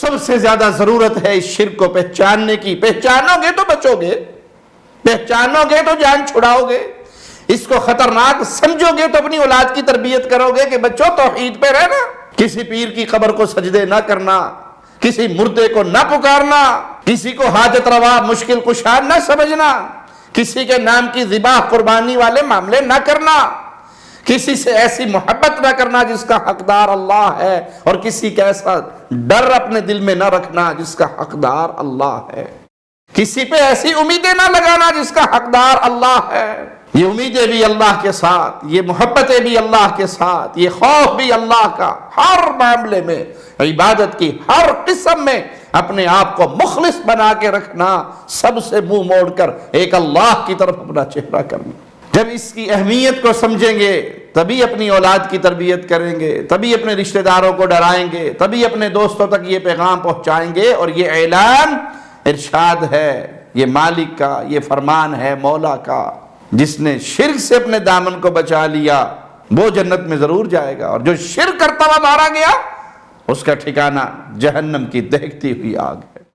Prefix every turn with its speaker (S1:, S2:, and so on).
S1: سب سے زیادہ ضرورت ہے اس شرک کو پہچاننے کی. پہچانو گے تو بچو گے، پہچانو گے تو جان چھڑاؤ گے. اس کو خطرناک سمجھو گے تو اپنی اولاد کی تربیت کرو گے کہ بچوں توحید پہ رہنا، کسی پیر کی قبر کو سجدے نہ کرنا، کسی مردے کو نہ پکارنا، کسی کو حاجت روا مشکل کشا نہ سمجھنا، کسی کے نام کی ذبح قربانی والے معاملے نہ کرنا، کسی سے ایسی محبت نہ کرنا جس کا حقدار اللہ ہے، اور کسی کا ایسا ڈر اپنے دل میں نہ رکھنا جس کا حقدار اللہ ہے، کسی پہ ایسی امیدیں نہ لگانا جس کا حقدار اللہ ہے. یہ امیدیں بھی اللہ کے ساتھ، یہ محبتیں بھی اللہ کے ساتھ، یہ خوف بھی اللہ کا. ہر معاملے میں، عبادت کی ہر قسم میں اپنے آپ کو مخلص بنا کے رکھنا، سب سے منہ موڑ کر ایک اللہ کی طرف اپنا چہرہ کرنا. جب اس کی اہمیت کو سمجھیں گے تبھی اپنی اولاد کی تربیت کریں گے، تبھی اپنے رشتہ داروں کو ڈرائیں گے، تبھی اپنے دوستوں تک یہ پیغام پہنچائیں گے. اور یہ اعلان ارشاد ہے، یہ مالک کا، یہ فرمان ہے مولا کا. جس نے شرک سے اپنے دامن کو بچا لیا وہ جنت میں ضرور جائے گا، اور جو شرک کرتا ہوا مارا گیا اس کا ٹھکانہ جہنم کی دہکتی ہوئی آگ ہے.